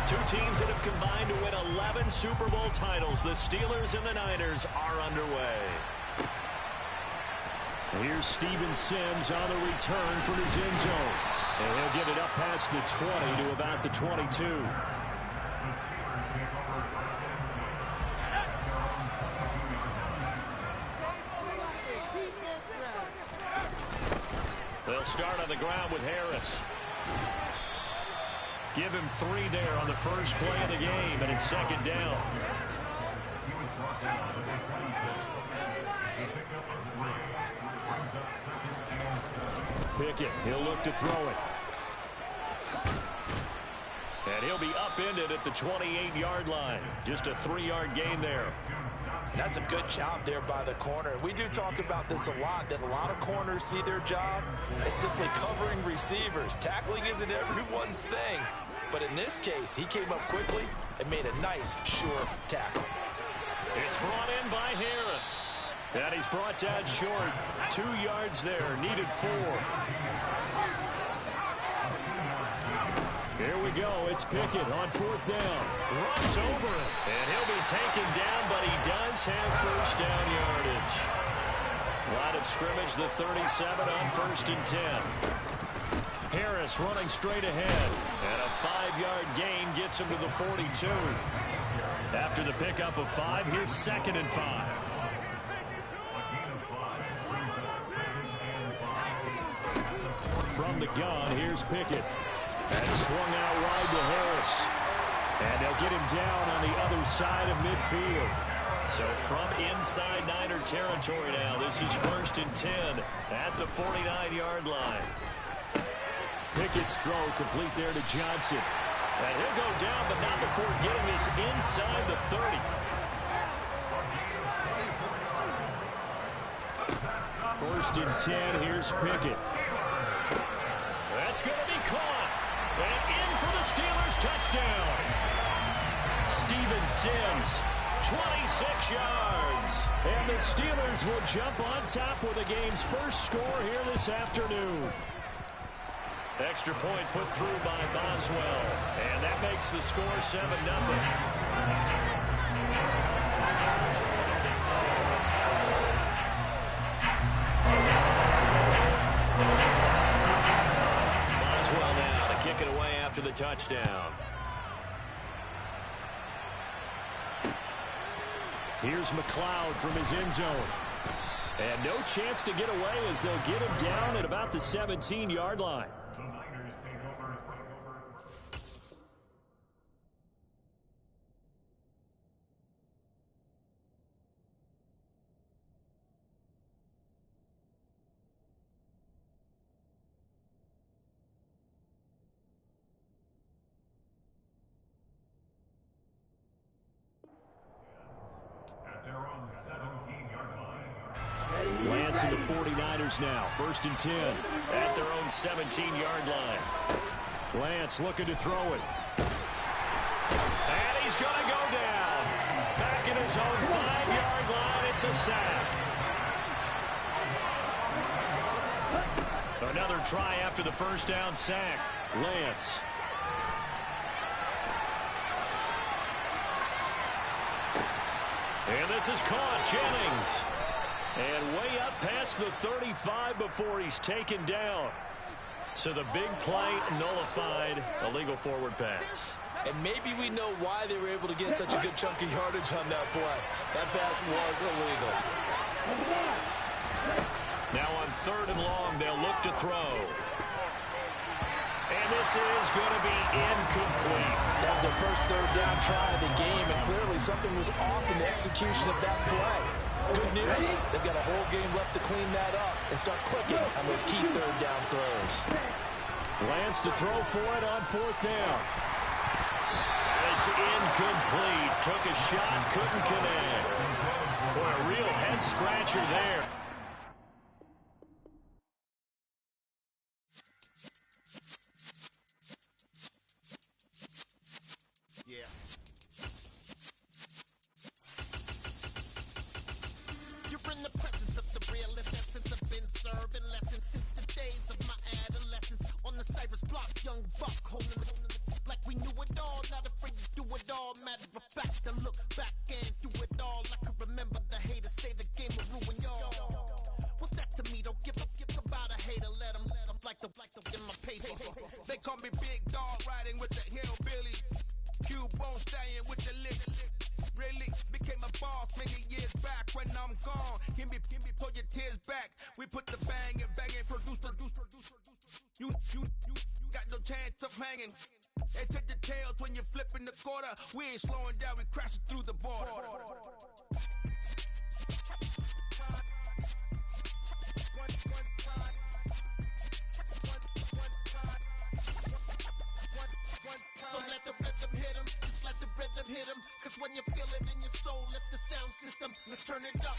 Two teams that have combined to win 11 Super Bowl titles. The Steelers and the Niners are underway. Here's Steven Sims on the return from his end zone. And he'll get it up past the 20 to about the 22. They'll start on the ground with Harris. Give him 3 there on the first play of the game, and it's second down. Pickett, he'll look to throw it. And he'll be upended at the 28-yard line. Just a 3-yard gain there. That's a good job there by the corner. We do talk about this a lot, that a lot of corners see their job as simply covering receivers. Tackling isn't everyone's thing. But in this case, he came up quickly and made a nice, sure tackle. It's brought in by Harris. And he's brought down short. 2 yards there, needed 4. Here we go. It's Pickett on 4th down. Runs over it. And he'll be taken down, but he does have first down yardage. Line of scrimmage, the 37 on 1st and 10. Harris running straight ahead. And a 5-yard gain gets him to the 42. After the pickup of 5, here's 2nd and 5. From the gun, here's Pickett. That's swung out wide to Harris. And they'll get him down on the other side of midfield. So from inside Niner territory now, this is 1st and 10 at the 49-yard line. Pickett's throw complete there to Johnson. And he'll go down, but not before getting this inside the 30. First and 10, here's Pickett. That's going to be caught. And in for the Steelers touchdown. Steven Sims, 26 yards. And the Steelers will jump on top with the game's first score here this afternoon. Extra point put through by Boswell. And that makes the score 7-0. Boswell now to kick it away after the touchdown. Here's McLeod from his end zone. And no chance to get away as they'll get him down at about the 17-yard line. Lance and the 49ers now. 1st and 10 at their own 17-yard line. Lance looking to throw it. And he's going to go down. Back in his own 5-yard line. It's a sack. Another try after the first down sack. Lance. And this is caught. Jennings. And way up past the 35 before he's taken down. So the big play nullified, illegal forward pass. And maybe we know why they were able to get such a good chunk of yardage on that play. That pass was illegal. Now on 3rd and long, they'll look to throw. And this is going to be incomplete. That was their first 3rd down try of the game, and clearly something was off in the execution of that play. Good news, they've got a whole game left to clean that up and start clicking on those key 3rd down throws. Lance to throw for it on 4th down. It's incomplete. Took a shot, couldn't connect. Boy, a real head-scratcher there. Young buck holding like we knew it all, not afraid all. Matter of fact, I look back and through it all. I can remember the haters say the game will ruin y'all. What's that to me? Don't give about a hater. Let them like the in my paper. They call me Big Dog, riding with the hillbilly. Cubone staying with the lick. Really became a boss many years back. When I'm gone, give me pull your tears back. We put the bang and produce. You got no chance of hanging. They take the tails when you're flipping the quarter. We ain't slowing down, we crashing through the border. So let the rhythm hit him, just let the rhythm hit him. Cause when you feel it in your soul, lift the sound system. Let's turn it up,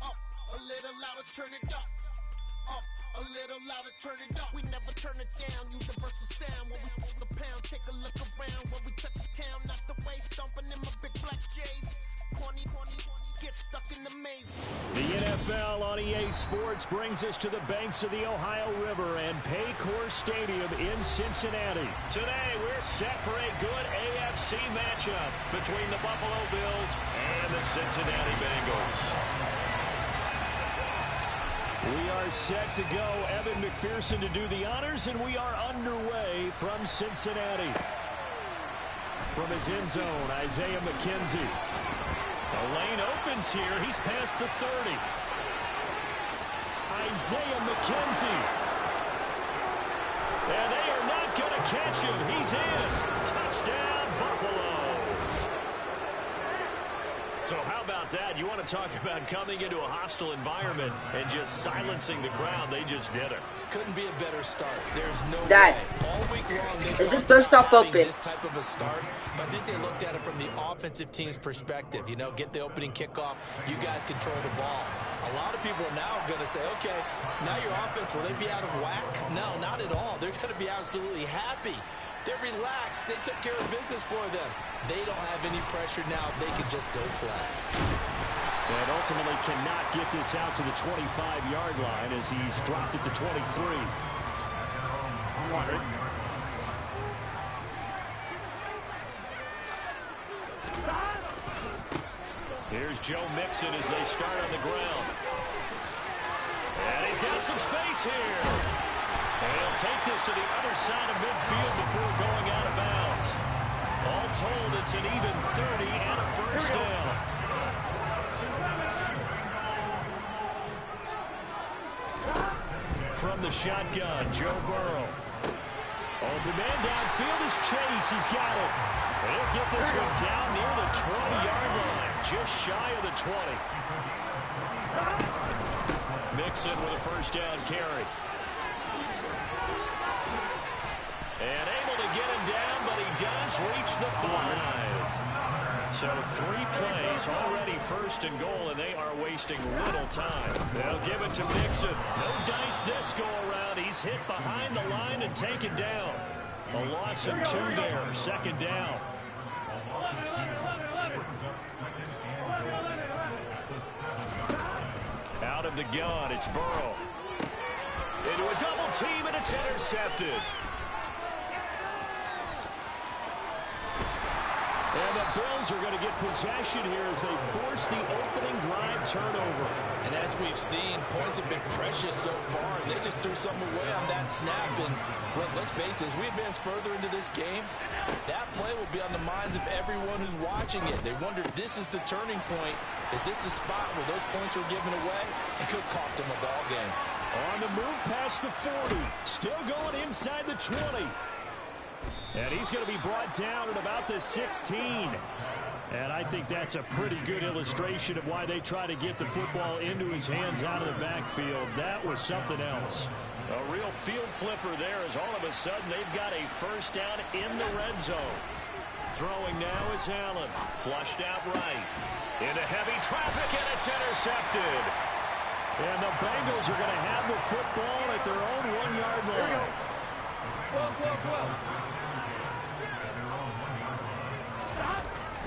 a little louder, turn it up. A little louder, turn it up. We never turn it down, universal sound. When we on the pound, take a look around. When we touch the town, not the way, stomping in my big black J's. Corny, get stuck in the maze. The NFL on EA Sports brings us to the banks of the Ohio River and Paycor Stadium in Cincinnati. Today, we're set for a good AFC matchup between the Buffalo Bills and the Cincinnati Bengals. We are set to go. Evan McPherson to do the honors, and we are underway from Cincinnati. From his end zone, Isaiah McKenzie. The lane opens here. He's past the 30. Isaiah McKenzie. And they are not going to catch him. He's in. Touchdown, Buffalo. So how about that? You want to talk about coming into a hostile environment and just silencing the crowd. They just did it. Couldn't be a better start. There's no Dad, way. All week long, they've is this talked first about off having open? this type of a start, but I think they looked at it from the offensive team's perspective. You know, get the opening kickoff. You guys control the ball. A lot of people are now going to say, okay, now your offense, will they be out of whack? No, not at all. They're going to be absolutely happy. They're relaxed. They took care of business for them. They don't have any pressure now. They can just go play. And ultimately cannot get this out to the 25-yard line as he's dropped it to 23. Here's Joe Mixon as they start on the ground. And he's got some space here. And he'll take this to the other side of midfield before going out of bounds. All told, it's an even 30 and a first down. From the shotgun, Joe Burrow. Open man downfield is Chase. He's got it. And he'll get this one down near the 20-yard line, just shy of the 20. Mixon with a first down carry. And able to get him down, but he does reach the 5. So 3 plays, already first and goal, and they are wasting little time. They'll give it to Mixon. No dice this go-around. He's hit behind the line and taken down. A loss of 2 there, second down. Out of the gun, it's Burrow. Into a double team, and it's intercepted. And the Bills are going to get possession here as they force the opening drive turnover. And as we've seen, points have been precious so far. They just threw something away on that snap. And let's face it, as we advance further into this game, that play will be on the minds of everyone who's watching it. They wonder, this is the turning point. Is this the spot where those points are given away? It could cost them a ball game. On the move past the 40. Still going inside the 20. And he's going to be brought down at about the 16. And I think that's a pretty good illustration of why they try to get the football into his hands out of the backfield. That was something else. A real field flipper there as all of a sudden they've got a first down in the red zone. Throwing now is Allen. Flushed out right. Into heavy traffic, and it's intercepted. And the Bengals are going to have the football at their own 1-yard line.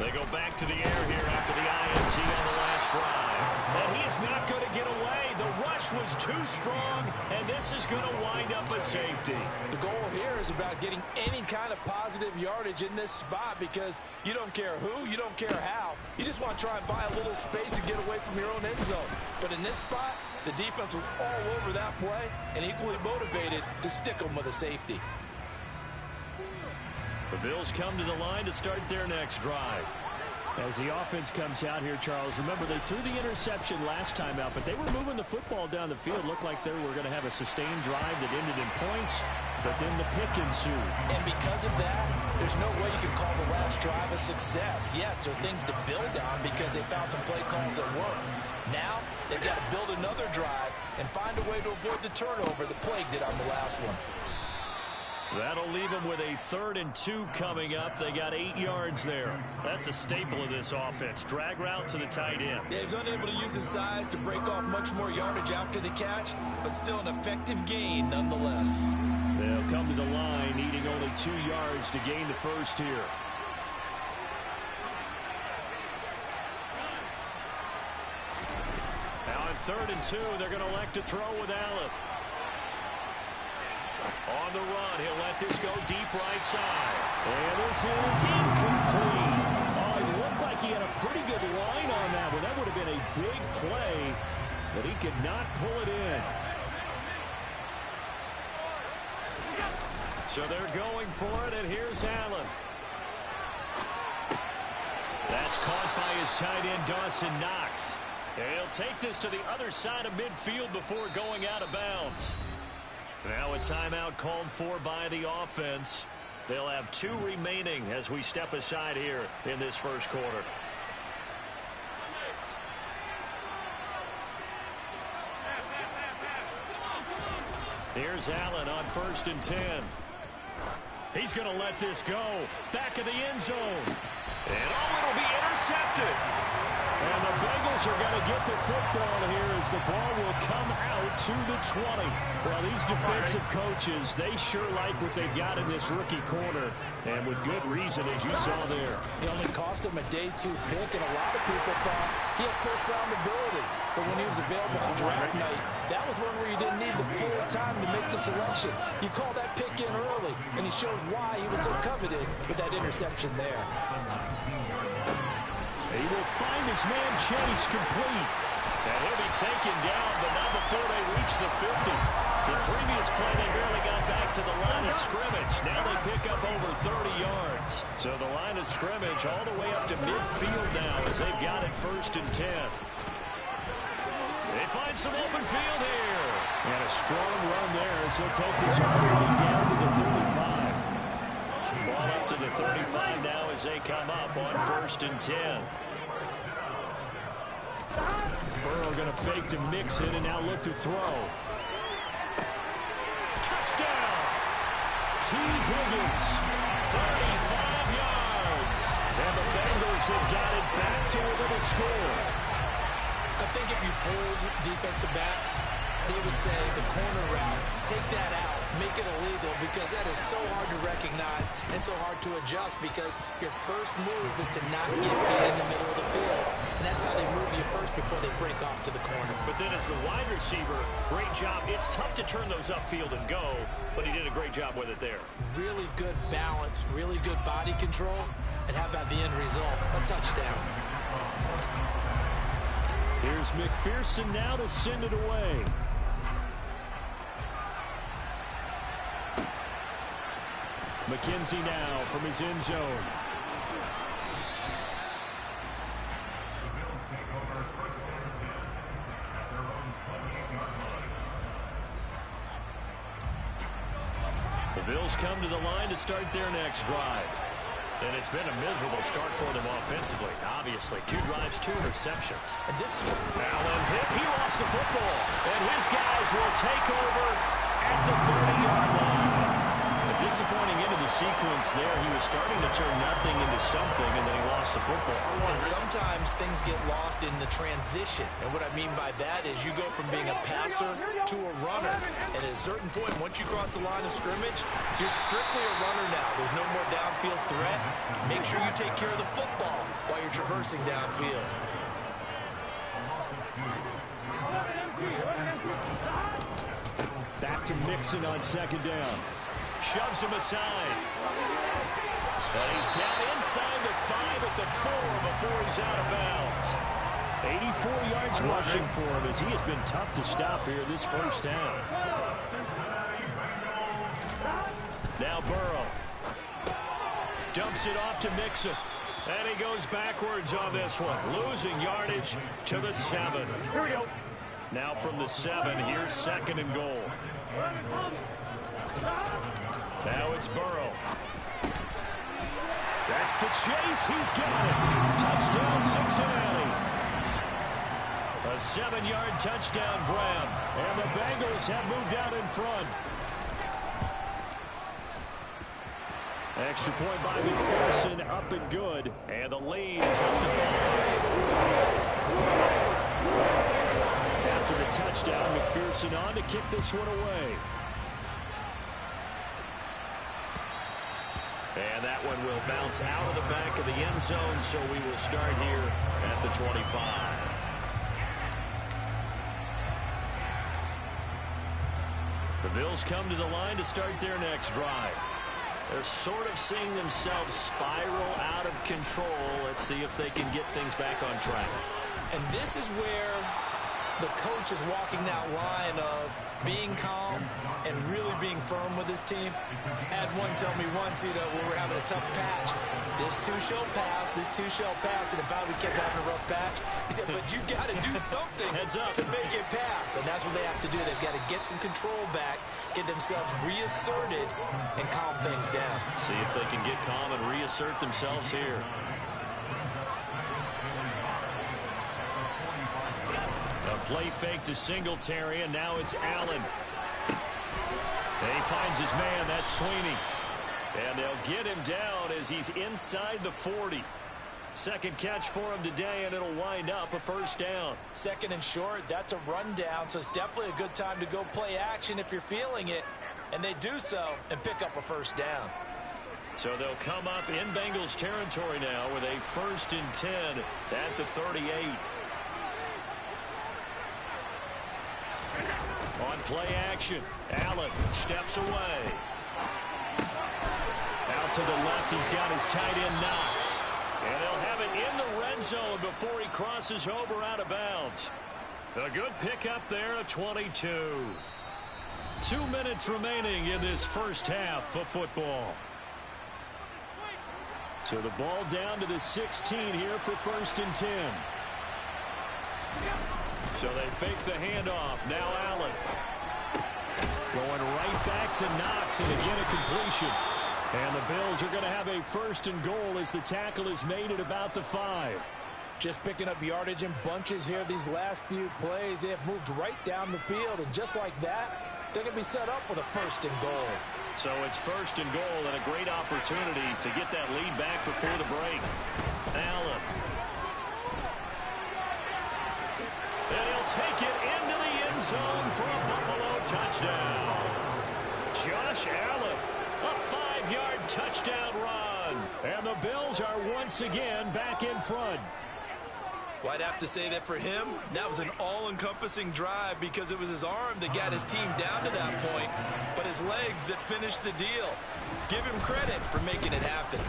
They go back to the air here after the INT on the last drive. And he is not going to get away. The rush was too strong, and this is going to wind up a safety. The goal here is about getting any kind of positive yardage in this spot because you don't care who, you don't care how. You just want to try and buy a little space and get away from your own end zone. But in this spot, the defense was all over that play and equally motivated to stick them with a safety. The Bills come to the line to start their next drive. As the offense comes out here, Charles, remember they threw the interception last time out, but they were moving the football down the field. Looked like they were going to have a sustained drive that ended in points, but then the pick ensued. And because of that, there's no way you can call the last drive a success. Yes, there are things to build on because they found some play calls that work. Now, they've got to build another drive and find a way to avoid the turnover that plagued it on the last one. That'll leave them with a 3rd and 2 coming up. They got 8 yards there. That's a staple of this offense. Drag route to the tight end. Yeah, he's unable to use his size to break off much more yardage after the catch, but still an effective gain nonetheless. They'll come to the line, needing only 2 yards to gain the first here. Now on 3rd and 2, they're going to elect to throw with Allen. On the run, he'll let this go deep right side. And this is incomplete. Oh, it looked like he had a pretty good line on that one. That would have been a big play, but he could not pull it in. So they're going for it, and here's Allen. That's caught by his tight end, Dawson Knox. And he'll take this to the other side of midfield before going out of bounds. Now a timeout called for by the offense. They'll have 2 remaining as we step aside here in this first quarter. Here's Allen on 1st and 10. He's going to let this go. Back of the end zone. And it'll be intercepted. And the Bengals are going to get the football here as the ball will come out to the 20. Well, these defensive coaches, they sure like what they've got in this rookie corner. And with good reason, as you saw there. It only cost him a day 2 pick, and a lot of people thought he had first-round ability. But when he was available on draft night, that was one where you didn't need the full time to make the selection. You call that pick in early, and he shows why he was so coveted with that interception there. He will find his man Chase complete. And he'll be taken down, but not before they reach the 50. The previous play, they barely got back to the line of scrimmage. Now they pick up over 30 yards. So the line of scrimmage all the way up to midfield now as they've got it 1st and 10. They find some open field here. And a strong run there as he'll take this all the way down to the 35. Ball up to the 35 now as they come up on 1st and 10. Burrow going to fake to mix it and now look to throw. Touchdown! T. Higgins, 35 yards. And the Bengals have got it back to within a score. I think if you pulled defensive backs, they would say the corner route, take that out, make it illegal, because that is so hard to recognize and so hard to adjust because your first move is to not get beat in the middle of the field. And that's how they move you first before they break off to the corner. But then as the wide receiver, great job. It's tough to turn those upfield and go, but he did a great job with it there. Really good balance, really good body control, and how about the end result? A touchdown. Here's McPherson now to send it away. McKenzie now from his end zone. The Bills come to the line to start their next drive. And it's been a miserable start for them offensively, obviously. 2 drives, 2 interceptions. And this is what Allen hit. He lost the football. And his guys will take over at the 30-yard line. A disappointing end of the sequence there. He was starting to turn nothing into something, and then he lost the football. And sometimes things get lost in the transition. And what I mean by that is you go from being a passer to a runner. And at a certain point, once you cross the line of scrimmage, you're strictly a runner now. There's no more downfield threat. Make sure you take care of the football while you're traversing downfield. Back to Mixon on second down. Shoves him aside. And he's down inside the 5 at the 4 before he's out of bounds. 84 yards rushing for him as he has been tough to stop here this first half. Now Burrow. Dumps it off to Mixon. And he goes backwards on this one. Losing yardage to the 7. Here we go. Now from the 7, here's second and goal. Now it's Burrow. That's to Chase. He's got it. Touchdown, Cincinnati. A 7-yard touchdown grab. And the Bengals have moved out in front. Extra point by McPherson, up and good. And the lead is up to 5. After the touchdown, McPherson on to kick this one away. And that one will bounce out of the back of the end zone, so we will start here at the 25. The Bills come to the line to start their next drive. They're sort of seeing themselves spiral out of control. Let's see if they can get things back on track. And this is where the coach is walking that line of being calm and really being firm with his team. Had one tell me once, when we're having a tough patch, this too shall pass, this too shall pass. And if we kept having a rough patch, he said, but you got to do something to make it pass. And that's what they have to do. They've got to get some control back, get themselves reasserted, and calm things down. See if they can get calm and reassert themselves here. A play fake to Singletary, and now it's Allen. And he finds his man. That's Sweeney. And they'll get him down as he's inside the 40. Second catch for him today, and it'll wind up a first down. Second and short, that's a rundown, so it's definitely a good time to go play action if you're feeling it. And they do so and pick up a first down. So they'll come up in Bengals territory now with a 1st and 10 at the 38. On play action, Allen steps away. Out to the left, he's got his tight end Knox. And they'll have it in the red zone before he crosses over out of bounds. A good pickup there, a 22. 2 minutes remaining in this first half of football. So the ball down to the 16 here for 1st and 10. So they fake the handoff. Now Allen. Going right back to Knox, and again a completion. And the Bills are going to have a 1st and goal as the tackle is made at about the 5. Just picking up yardage in bunches here these last few plays. They have moved right down the field, and just like that, they're going to be set up with a 1st and goal. So it's 1st and goal and a great opportunity to get that lead back before the break. Allen. And he'll take it into the end zone for a Buffalo touchdown. Josh Allen, a 5-yard touchdown run. And the Bills are once again back in front. Well, I'd have to say that for him, that was an all-encompassing drive because it was his arm that got his team down to that point, but his legs that finished the deal. Give him credit for making it happen.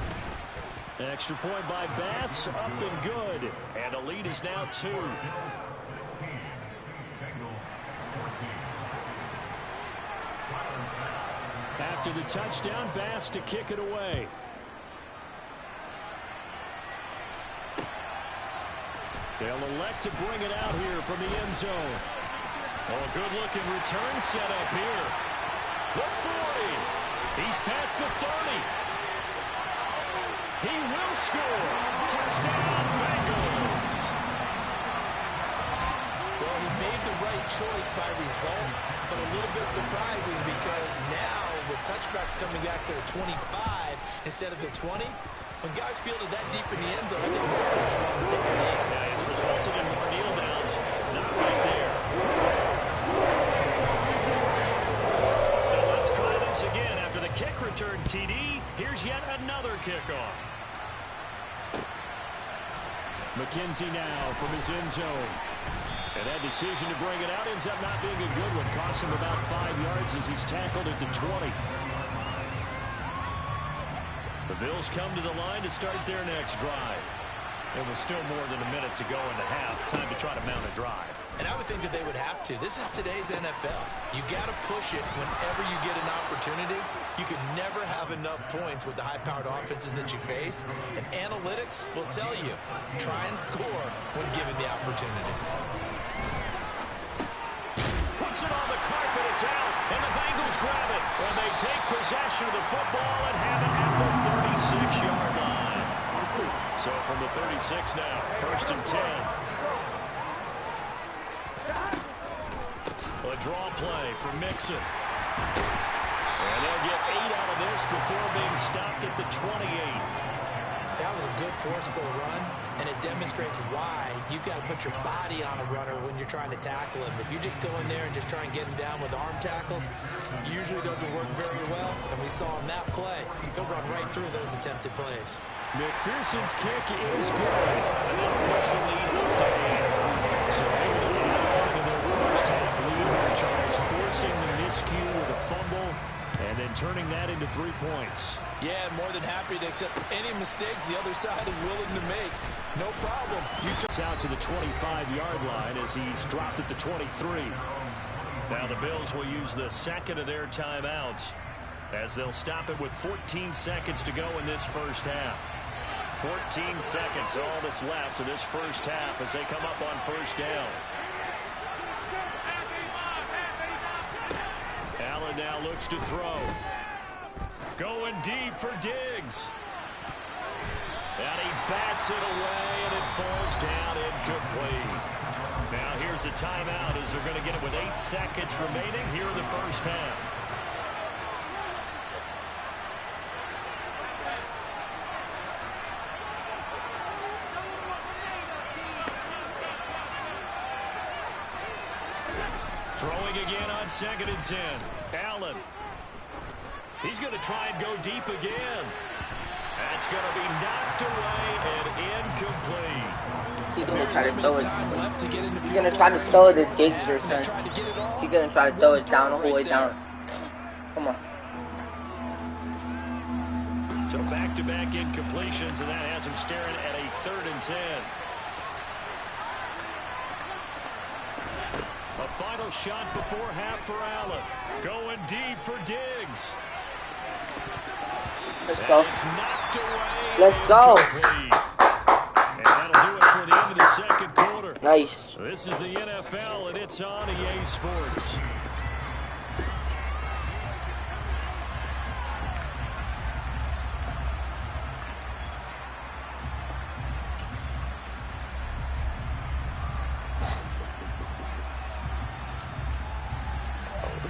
Extra point by Bass, up and good. And the lead is now 2. After the touchdown, Bass to kick it away. They'll elect to bring it out here from the end zone. Oh, a good-looking return set up here. The 40. He's past the 30. He will score. Touchdown, Bengals. Well, he made the right choice by result, but a little bit surprising because now with touchbacks coming back to the 25, instead of the 20. When guys fielded that deep in the end zone, I think most coaches want to take a knee. Yeah, it's resulted in more kneel downs. Not right there. So let's try this again. After the kick return TD, here's yet another kickoff. McKenzie now from his end zone. And that decision to bring it out ends up not being a good one. Costs him about 5 yards as he's tackled at the 20. The Bills come to the line to start their next drive. And with still more than a minute to go in the half, time to try to mount a drive. And I would think that they would have to. This is today's NFL. You got to push it whenever you get an opportunity. You can never have enough points with the high-powered offenses that you face. And analytics will tell you, try and score when given the opportunity. Puts it on the carpet, it's out, and the Bengals grab it. And they take possession of the football and have it at the 36-yard line. So from the 36 now, 1st and 10. A draw play for Mixon. And they'll get 8 out of this before being stopped at the 28. That was a good forceful run, and it demonstrates why you've got to put your body on a runner when you're trying to tackle him. If you just go in there and just try and get him down with arm tackles, usually doesn't work very well, and we saw on that play, he'll run right through those attempted plays. McPherson's kick is good, and they'll push the lead up to 8. So they will add on to their first half lead here, Charles, forcing the miscue with a fumble and then turning that into 3 points. Yeah, more than happy to accept any mistakes the other side is willing to make. No problem. It's out to the 25-yard line as he's dropped at the 23. Now the Bills will use the second of their timeouts as they'll stop it with 14 seconds to go in this first half. 14 seconds, all that's left of this first half as they come up on first down. Allen now looks to throw. Going deep for Diggs. And he bats it away, and it falls down incomplete. Now here's a timeout as they're going to get it with 8 seconds remaining here in the first half. Throwing again on 2nd and 10. Allen. He's going to try and go deep again. That's going to be knocked away and incomplete. He's going to try to throw it. He's going to try to throw it to Diggs or something. He's going to try to throw it down the whole way down. Come on. So back-to-back incompletions, and that has him staring at a 3rd and 10. A final shot before half for Allen. Going deep for Diggs. Let's go. It's knocked away. Let's go. And that'll do it for the end of the second quarter. Nice. This is the NFL, and it's on EA Sports.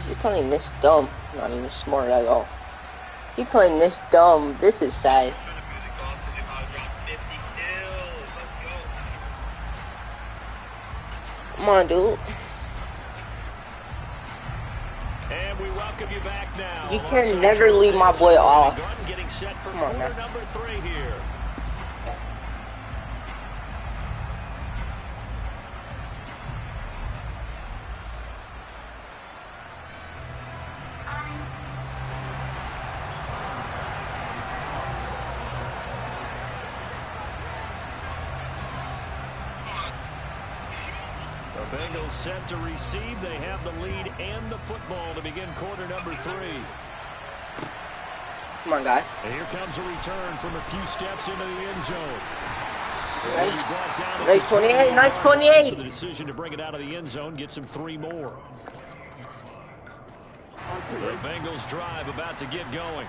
He's playing this dumb. Not even smart at all. He playing this dumb. This is sad. Come on, dude. And we welcome you back now. You can never leave my boy off. Come on now. Number 3 here. The Bengals set to receive. They have the lead and the football to begin quarter number 3. Come on, guys. And here comes a return from a few steps into the end zone. Nice 28, nice 28. So the decision to bring it out of the end zone gets him 3 more. The Bengals drive about to get going.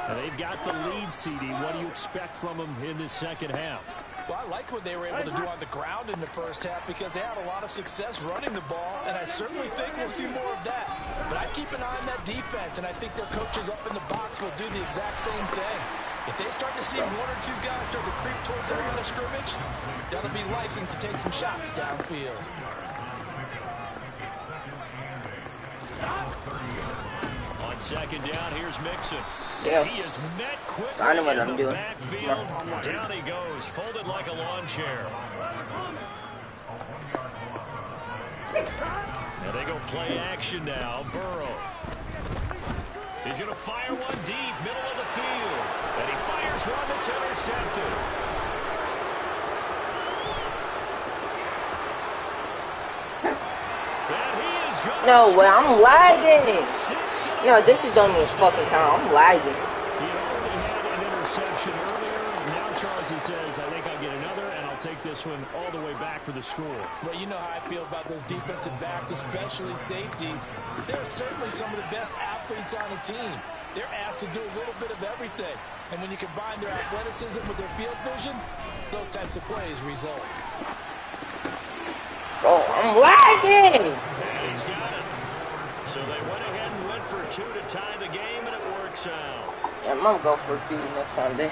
And they've got the lead, CD. What do you expect from them in this second half? Well, I like what they were able to do on the ground in the first half because they had a lot of success running the ball, and I certainly think we'll see more of that. But I keep an eye on that defense, and I think their coaches up in the box will do the exact same thing. If they start to see one or two guys start to creep towards their line of scrimmage, that'll be licensed to take some shots downfield. On second down, here's Mixon. Yeah. He is met quickly I know what I'm in the doing. backfield. Down he goes, folded like a lawn chair. And they go play action now. Burrow. He's going to fire one deep, middle of the field. And he fires one that's intercepted. And he is going No way, I'm lagging. No, this is don't even fucking count. I'm lagging. He already had an interception earlier. Now Charles says, I think I'll get another, and I'll take this one all the way back for the score. Well, you know how I feel about those defensive backs, especially safeties. They're certainly some of the best athletes on the team. They're asked to do a little bit of everything. And when you combine their athleticism with their field vision, those types of plays result. Bro, I'm lagging. And he's got it. So they went ahead and went for two to tie the game, and it works out. Yeah, I'm gonna go for 2 next Sunday.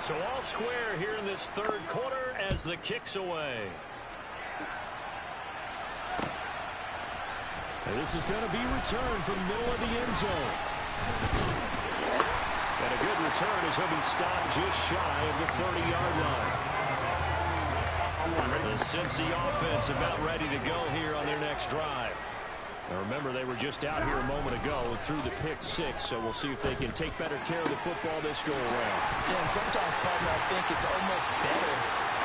So all square here in this third quarter as the kick's away. And this is going to be returned from the middle of the end zone. And a good return as he'll be stopped just shy of the 30-yard line. The Cincy offense about ready to go here on their next drive. Now remember, they were just out here a moment ago and threw the pick six, so we'll see if they can take better care of the football this go around. Yeah, and sometimes, partner, I think it's almost better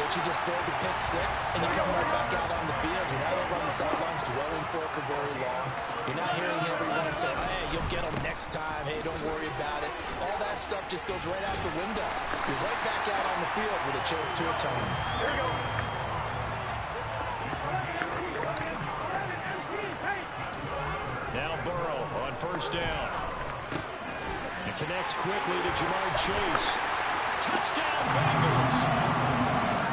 that you just throw the pick six and you come right back out on the field. You're not over on the sidelines dwelling for it for very long. You're not hearing everyone say, hey, you'll get them next time. Hey, don't worry about it. All that stuff just goes right out the window. You're right back out on the field with a chance to atone. Here we go. Now Burrow on first down. It connects quickly to Jamar Chase. Touchdown Bengals.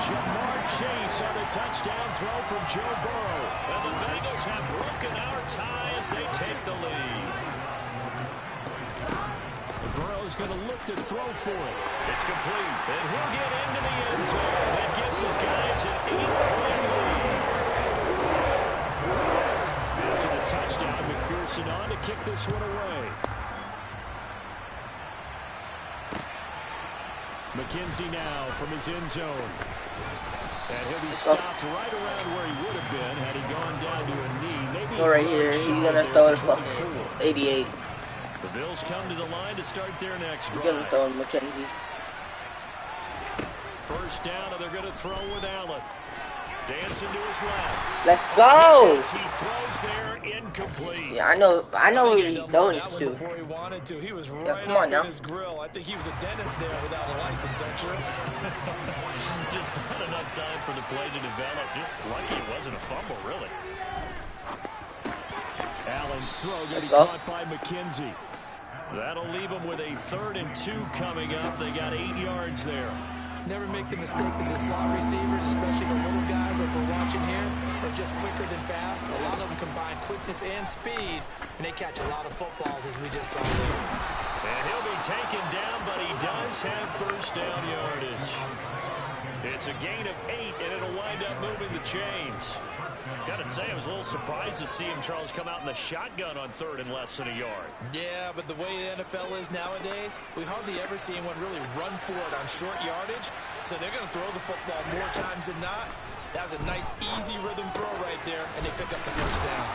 Jamar Chase on a touchdown throw from Joe Burrow. And the Bengals have broken our tie as they take the lead. Burrow's going to look to throw for it. It's complete. And he'll get into the end zone. That gives his guys an 8-point lead. After the touchdown, McPherson on to kick this one away. McKenzie now from his end zone. And he'll be stopped right around where he would have been had he gone down to a knee. Maybe Right here, he's gonna throw it fucking 88. The Bills come to the line to start their next drive. He's gonna throw McKenzie. First down, and they're going to throw with Allen. Dancing to his left. Let's go! As he throws there, incomplete. Yeah, I know where he's throwing it That to. before he wanted to. He was right Yeah, come on up now. in his grill. I think he was a dentist there without a license, don't you? Just not enough time for the play to develop. Just lucky it wasn't a fumble, really. Allen's throw going to be caught by McKenzie. That'll leave them with a 3rd and 2 coming up. They got 8 yards there. Never make the mistake that the slot receivers, especially the little guys like we're watching here, are just quicker than fast. A lot of them combine quickness and speed, and they catch a lot of footballs, as we just saw there. And he'll be taken down, but he does have first down yardage. It's a gain of 8, and it'll wind up moving the chains. Gotta say, I was a little surprised to see him, Charles, come out in the shotgun on 3rd and less than a yard. Yeah, but the way the NFL is nowadays, we hardly ever see anyone really run for it on short yardage. So they're going to throw the football more times than not. That was a nice, easy rhythm throw right there, and they pick up the first down.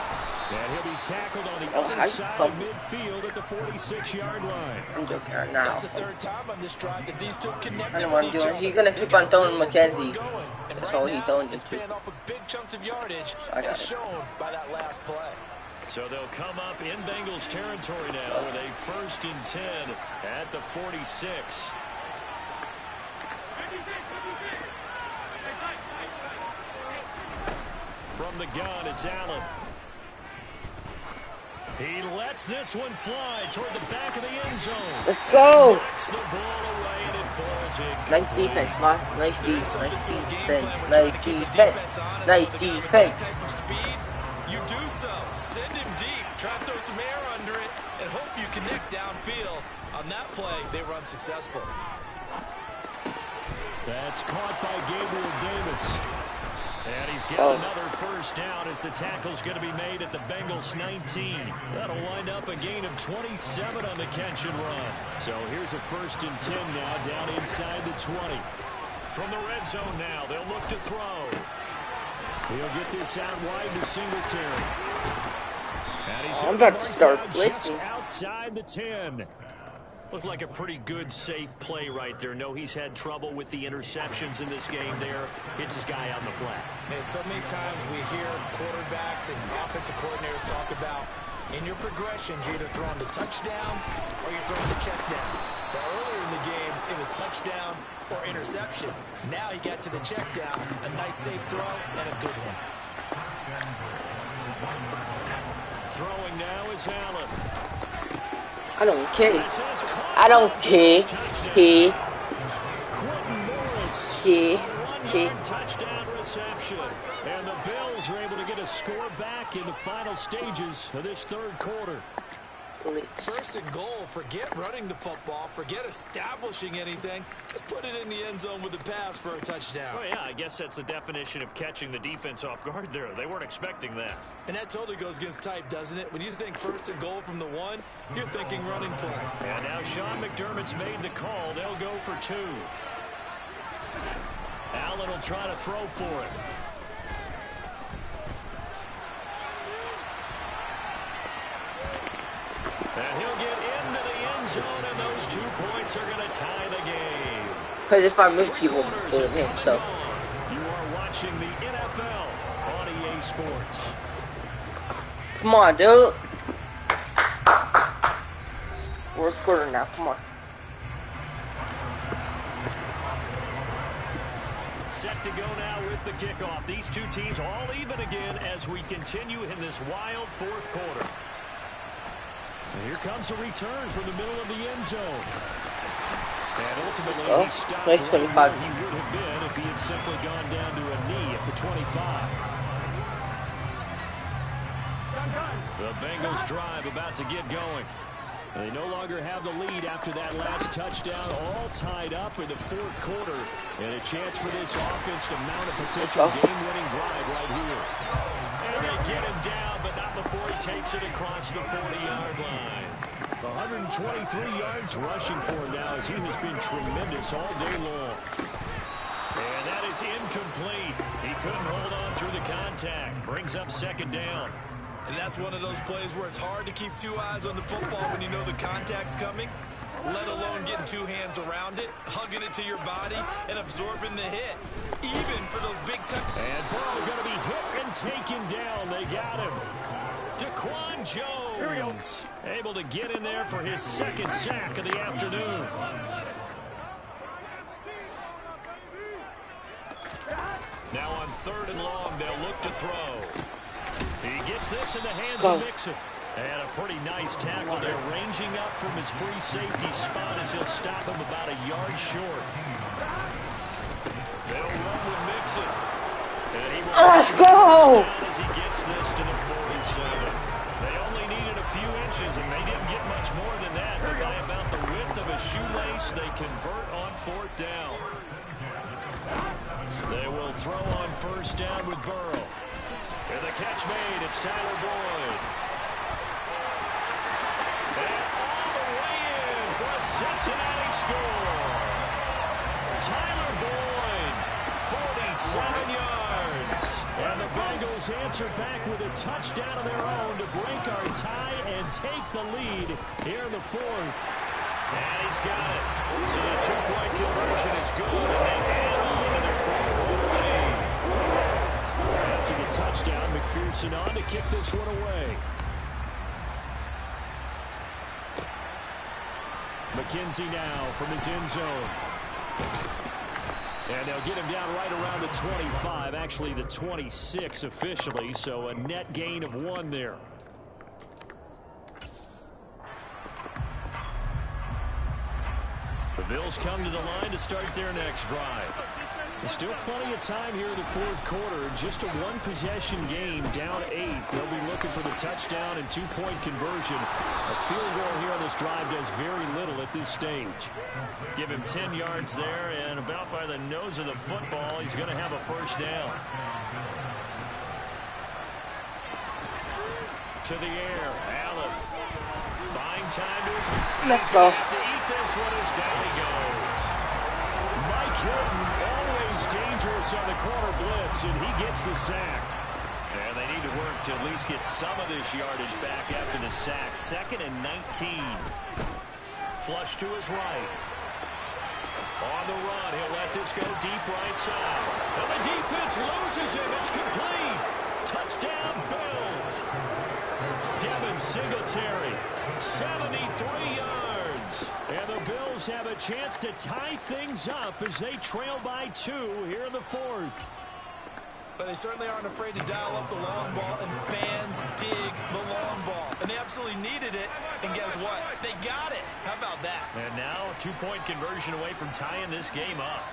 And he'll be tackled on the other side of midfield at the 46-yard line. I'm joking right now. That's the 3rd time on this drive that these two connected. I know what I'm doing. He's gonna keep on throwing McKenzie. That's all he's throwing it to. Paying off with big chunks of yardage, I got as it. shown by that last play. So they'll come up in Bengals territory now with a 1st and 10 at the 46. From the gun, it's Allen. He lets this one fly toward the back of the end zone. Let's go! Knocks the ball away and it falls in. Nice defense, man. Nice defense. Nice defense. Nice defense. Nice defense. Type of speed, you do so. Send him deep. Try to throw some air under it and hope you connect downfield. On that play, they were unsuccessful. That's caught by Gabriel Davis. And he's got another first down as the tackle's going to be made at the Bengals 19. That'll wind up a gain of 27 on the catch and run. So here's a 1st and 10 now down inside the 20. From the red zone now, they'll look to throw. He'll get this out wide to Singletary. And he's I'm about to start just blitzing. outside the 10. Looked like a pretty good, safe play right there. No, he's had trouble with the interceptions in this game there. Hits his guy on the flat. And so many times we hear quarterbacks and offensive coordinators talk about in your progressions, you're either throwing the touchdown or you're throwing the check down. But earlier in the game, it was touchdown or interception. Now he got to the check down. A nice safe throw and a good one. Throwing now is Allen. I don't care. I don't care. Touchdown reception. And the Bills are able to get a score back in the final stages of this 3rd quarter. 1st and goal. Forget running the football. Forget establishing anything. Just put it in the end zone with a pass for a touchdown. Oh, yeah, I guess that's the definition of catching the defense off guard there. They weren't expecting that. And that totally goes against type, doesn't it? When you think 1st and goal from the 1, you're thinking running play. And now Sean McDermott's made the call. They'll go for 2. Allen will try to throw for it. And he'll get into the end zone, and those 2 points are going to tie the game. Because if I miss people, it him, so. You are watching the NFL on EA Sports. Come on, dude. Fourth quarter now, come on. Set to go now with the kickoff. These 2 teams all even again as we continue in this wild 4th quarter. And here comes a return from the middle of the end zone. And ultimately, he stopped right 25. where he would have been if he had simply gone down to a knee at the 25. The Bengals drive about to get going. They no longer have the lead after that last touchdown, all tied up in the 4th quarter. And a chance for this offense to mount a potential game-winning drive right here. And they get him down, but not before he takes it across the 40-yard line. 123 yards rushing for him now as he has been tremendous all day long. And that is incomplete. He couldn't hold on through the contact. Brings up 2nd down. And that's one of those plays where it's hard to keep 2 eyes on the football when you know the contact's coming, let alone getting 2 hands around it, hugging it to your body, and absorbing the hit, even for those big time. And Burrow going to be hit and taken down. They got him. Daquan Jones able to get in there for his 2nd sack of the afternoon. Now on 3rd and long, they'll look to throw. He gets this in the hands of Mixon. And a pretty nice tackle there, ranging up from his free safety spot as he'll stop him about a yard short. They'll run with Mixon. And he will Let's go! As he gets this to the 47. They only needed a few inches, and they didn't get much more than that. But by about the width of a shoelace, they convert on 4th down. They will throw on 1st down with Burrow. And the catch made, it's Tyler Boyd. And all the way in for a Cincinnati score. Tyler Boyd, 47 yards. And the Bengals answer back with a touchdown of their own to break our tie and take the lead here in the 4th. And he's got it. So the 2-point conversion is good, and they add on to their 4th quarter lead. After the touchdown, McPherson on to kick this one away. McKenzie now from his end zone. And they'll get him down right around the 25, actually the 26 officially, so a net gain of 1 there. The Bills come to the line to start their next drive. There's still plenty of time here in the 4th quarter. Just a 1-possession game, down 8. They'll be looking for the touchdown and 2-point conversion. A field goal here on this drive does very little. at this stage. Give him 10 yards there, and about by the nose of the football, he's going to have a first down. To the air, Allen. Buying time to his... Let's go. He's going to have to eat this one as down he goes. Mike Hilton, always dangerous on the corner blitz, and he gets the sack. And they need to work to at least get some of this yardage back after the sack. 2nd and 19. Flush to his right. On the run, he'll let this go deep right side. And the defense loses him. It's complete. Touchdown, Bills. Devin Singletary, 73 yards. And the Bills have a chance to tie things up as they trail by 2 here in the 4th. But they certainly aren't afraid to dial up the long ball, and fans dig the long ball. And they absolutely needed it, and guess what? They got it. How about that? And now a 2-point conversion away from tying this game up.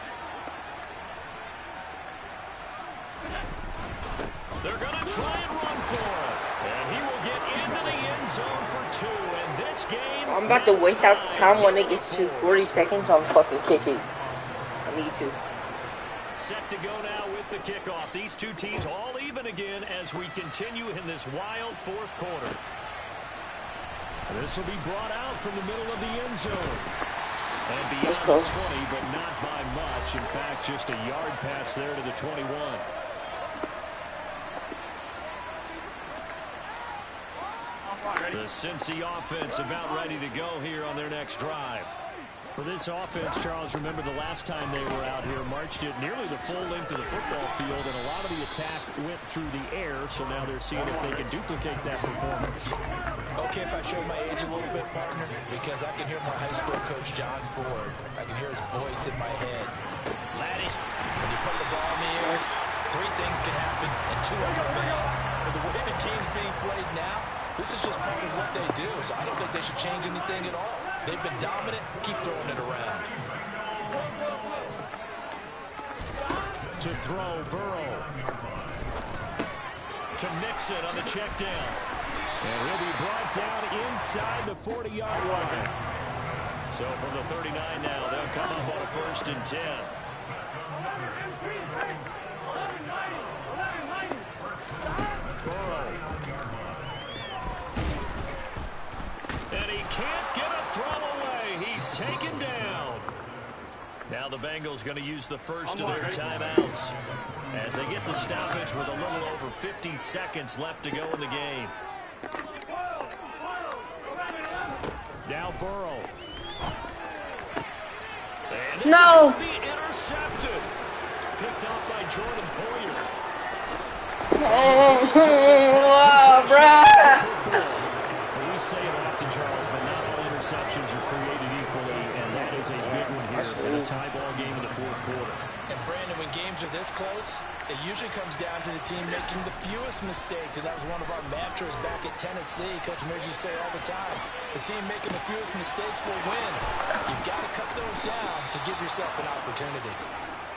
They're going to try and run for it. And he will get into the end zone for 2. And this game... I'm about to waste out the time when it gets to 40 seconds on fucking kicking. I need to. Set to go now with the kickoff. These two teams all even again as we continue in this wild 4th quarter. This will be brought out from the middle of the end zone. And beyond the 20, but not by much. In fact, just a yard pass there to the 21. The Cincy offense about ready to go here on their next drive. For this offense, Charles, remember the last time they were out here, marched it nearly the full length of the football field, and a lot of the attack went through the air, so now they're seeing if they can duplicate that performance. Okay, if I show my age a little bit, partner, because I can hear my high school coach, John Ford. I can hear his voice in my head. Laddie, when you put the ball in the air, 3 things can happen, and 2 of them fail. For the way the game's being played now, this is just part of what they do, so I don't think they should change anything at all. They've been dominant. Keep throwing it around. To throw, Burrow. To Mixon on the check down. And he'll be brought down inside the 40-yard line. So from the 39 now, they'll come up on a 1st and 10. Burrow. And he can't get a throw away. He's taken down. Now the Bengals going to use the first of their timeouts as they get the stoppage with a little over 50 seconds left to go in the game. Now Burrow. And this No! is going to be intercepted. Picked off by Jordan Poyer. Wow, bruh! We say it often, Charles, but not all interceptions are created equally, and that is a big one here in a tie ball game in the 4th quarter. And Brandon, when games are this close, it usually comes down to the team making the fewest mistakes, and that was one of our mantras back at Tennessee. Coach Mears used to say all the time, the team making the fewest mistakes will win. You've got to cut those down to give yourself an opportunity.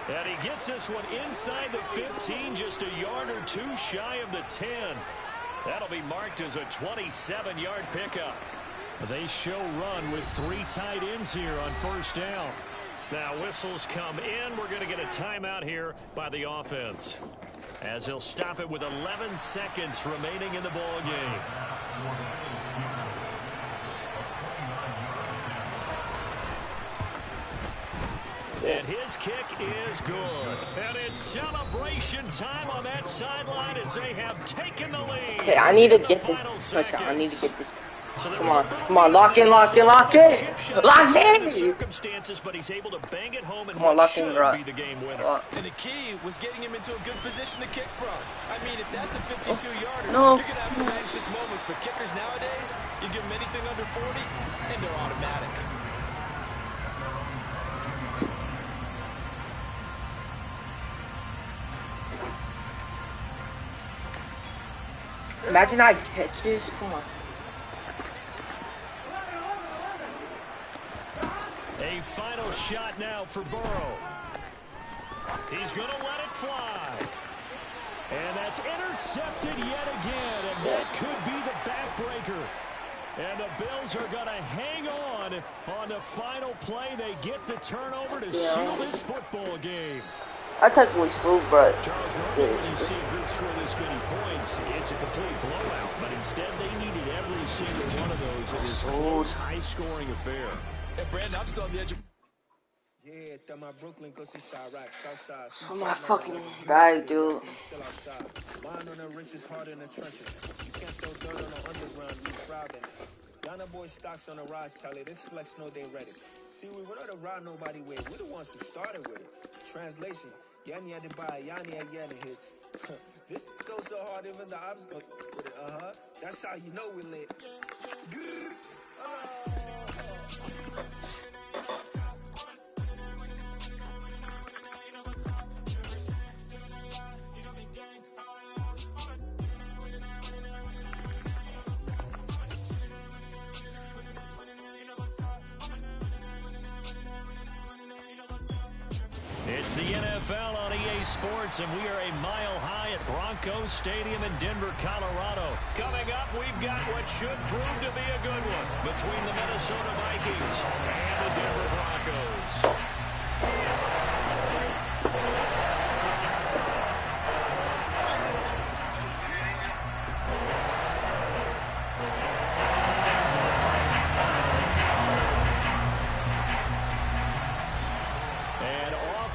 And he gets this one inside the 15, just a yard or 2 shy of the 10. That'll be marked as a 27-yard pickup. They show run with 3 tight ends here on 1st down. Now whistles come in. We're going to get a timeout here by the offense, as he'll stop it with 11 seconds remaining in the ball game. And his kick is good. And it's celebration time on that sideline as they have taken the lead. Okay, I need to get this touchdown. I need to get this. Come on, lock in. Lock in! Circumstances, but he's able to bang it home and Come on, lock in, bro. be the game winner. And the key was getting him into a good position to kick from. I mean, if that's a 52-yarder, No. you're going to have some anxious moments. But kickers nowadays, you give them anything under 40, and they're automatic. Imagine I catch this. Come on. A final shot now for Burrow. He's going to let it fly. And that's intercepted yet again. And that could be the backbreaker. And the Bills are going to hang on the final play. They get the turnover to seal this football game. I thought it was smooth, but Charles, normally when you see a group score this many points, it's a complete blowout. But instead, they needed every single one of those in this close, high-scoring affair. And Brandon, I'm still on the edge of... Yeah, throw my Brooklyn, go see Side Rock, Southside. oh my fucking bag, dude. Still outside. Mine on the riches, hard in the trenches. You can't throw dirt on the underground, you thriving. Ghana boy stocks on the rise, Charlie. This flex know they ready. See, we were not to ride nobody with. We're the ones who started with it. Translation, Yanni had to buy, Yanni had Yanni hits. This goes so hard, even the ops go with it. That's how you know we lit. It's the NFL on EA Sports, and we are a mile high at Broncos Stadium in Denver, Colorado. Coming up, we've got what should prove to be a good one between the Minnesota Vikings and the Denver Broncos.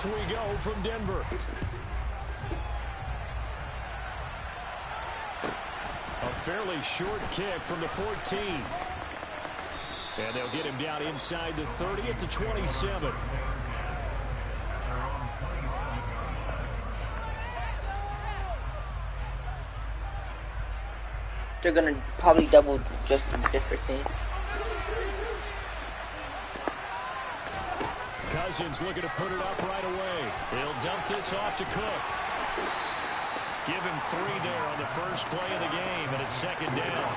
We go from Denver. A fairly short kick from the 14. And they'll get him down inside the 30 at the 27. They're going to probably double just a different thing. Cousins looking to put it up right away. He'll dump this off to Cook. Give him 3 there on the first play of the game, and it's second down.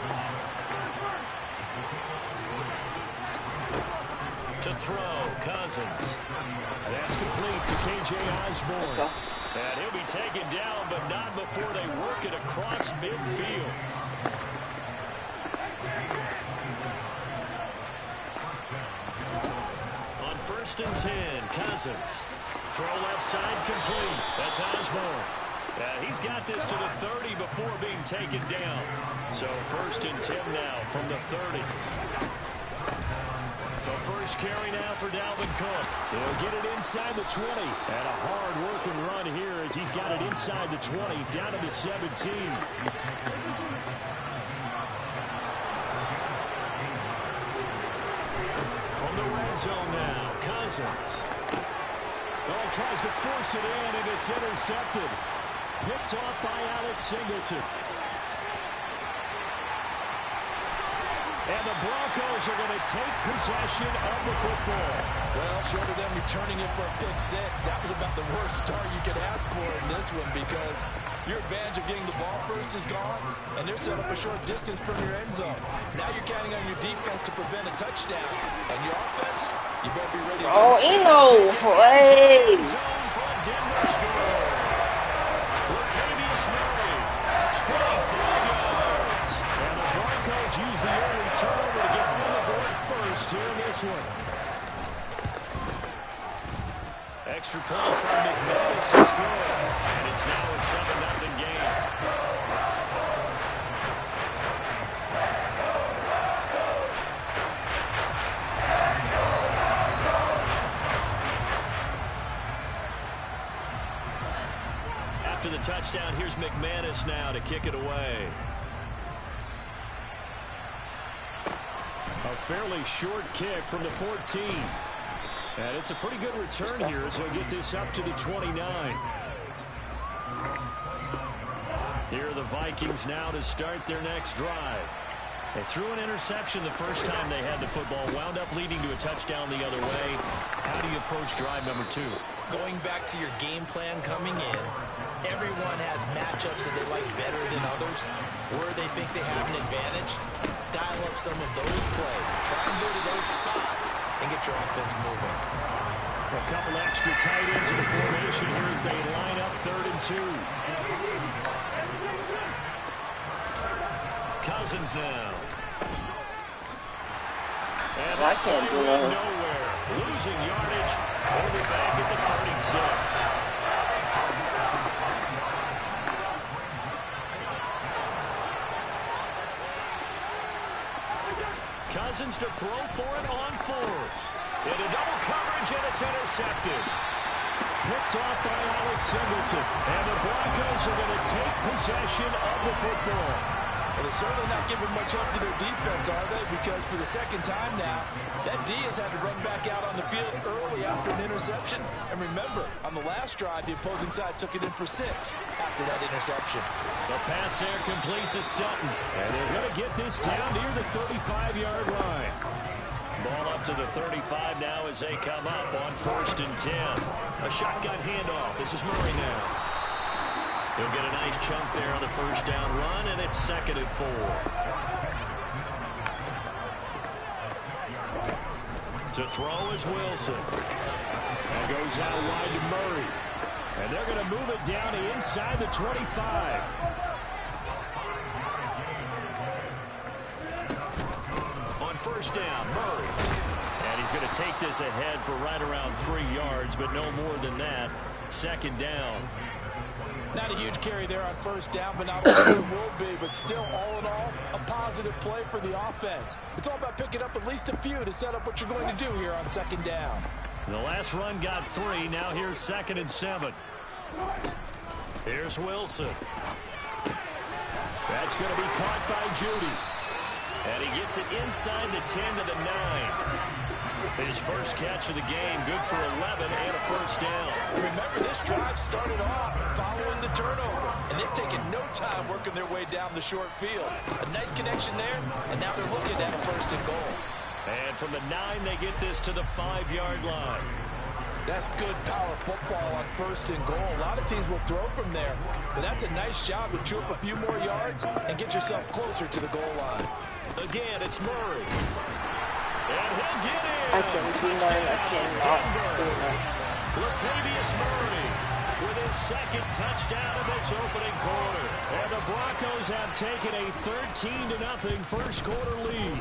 To throw, Cousins. That's complete to K.J. Osborne. And he'll be taken down, but not before they work it across midfield. First and 10, Cousins. Throw left side complete. That's Osborne. He's got this to the 30 before being taken down. So first and 10 now from the 30. The first carry now for Dalvin Cook. He'll get it inside the 20. And a hard-working run here as he's got it inside the 20, down to the 17. From the red zone now. Cousins. Oh, tries to force it in, and it's intercepted. Picked off by Alex Singleton. And the Broncos are going to take possession of the football. Well, short of them returning it for a pick 6, that was about the worst start you could ask for in this one because your advantage of getting the ball first is gone, and they're set up a short distance from your end zone. Now you're counting on your defense to prevent a touchdown, and your offense, you better be ready. Oh, Eno! Hey! Latavius Murray, 25 yards. And the Broncos use the early turnover to get on the board first here in this one. Extra point from McManus is good. And it's now a 7-0 game. After the touchdown, here's McManus now to kick it away. A fairly short kick from the 14. And it's a pretty good return here as he'll get this up to the 29. Here are the Vikings now to start their next drive. They threw an interception the first time they had the football, wound up leading to a touchdown the other way. How do you approach drive number 2? Going back to your game plan coming in, everyone has matchups that they like better than others, where they think they have an advantage. Dial up some of those plays. Try and go to those spots and get your offense moving. A couple extra tight ends in the formation here as they line up 3rd and 2. Cousins now. And I can't do nothing. Nowhere. Losing yardage. We'll be back at the 36. Cousins to throw for it on fours. Into double coverage, and it's intercepted. Picked off by Alex Singleton. And the Broncos are going to take possession of the football. Well, they're certainly not giving much up to their defense, are they? Because for the second time now, that D has had to run back out on the field early after an interception. And remember, on the last drive, the opposing side took it in for 6 after that interception. The pass there complete to Sutton. And they're going to get this down near the 35-yard line. Ball up to the 35 now as they come up on 1st and 10. A shotgun handoff. This is Murray now. He'll get a nice chunk there on the 1st down run, and it's 2nd and 4. To throw is Wilson. That goes out wide to Murray. And they're going to move it down to inside the 25. On 1st down, Murray. And he's going to take this ahead for right around 3 yards, but no more than that. 2nd down. Not a huge carry there on 1st down, but not only it will be, but still, all in all, a positive play for the offense. It's all about picking up at least a few to set up what you're going to do here on 2nd down. The last run got 3. Now here's 2nd and 7. Here's Wilson. That's going to be caught by Judy. And he gets it inside the 10 to the 9. His first catch of the game, good for 11 and a 1st down. Remember, this drive started off following the turnover, and they've taken no time working their way down the short field. A nice connection there, and now they're looking at a 1st and goal. And from the 9, they get this to the 5-yard line. That's good power football on 1st and goal. A lot of teams will throw from there, but that's a nice job to chew up a few more yards and get yourself closer to the goal line. Again, it's Murray. And he'll get in. I can't do nothing. I cannot do nothing. Latavius Murray with his 2nd touchdown of this opening quarter. And the Broncos have taken a 13-0 first quarter lead.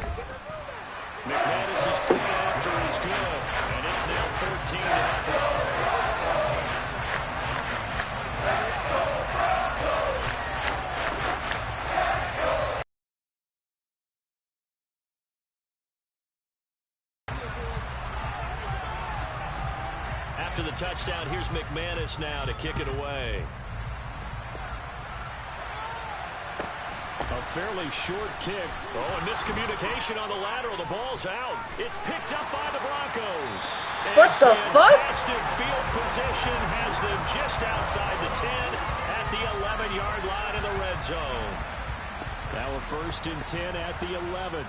McManus's point after is good, and it's now 13-0. After the touchdown, here's McManus now to kick it away. A fairly short kick. Oh, and miscommunication on the lateral. The ball's out. It's picked up by the Broncos. What the fuck? Fantastic field position has them just outside the 10 at the 11-yard line in the red zone. Now a 1st and 10 at the 11.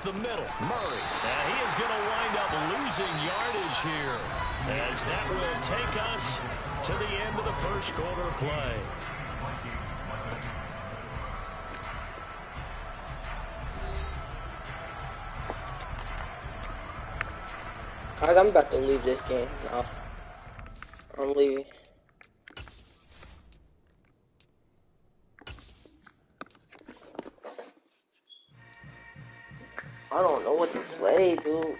The middle, Murray, and he is going to wind up losing yardage here, as that will take us to the end of the first quarter play. Guys, I'm about to leave this game now. I'm leaving. I don't know what to play, dude.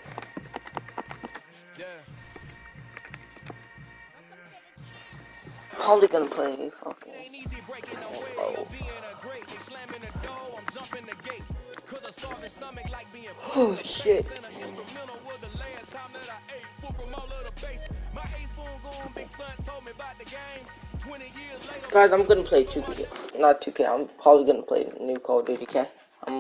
Probably gonna play fucking. Oh shit. Guys, I'm gonna play 2K. Not 2K, I'm probably gonna play new Call of Duty, okay?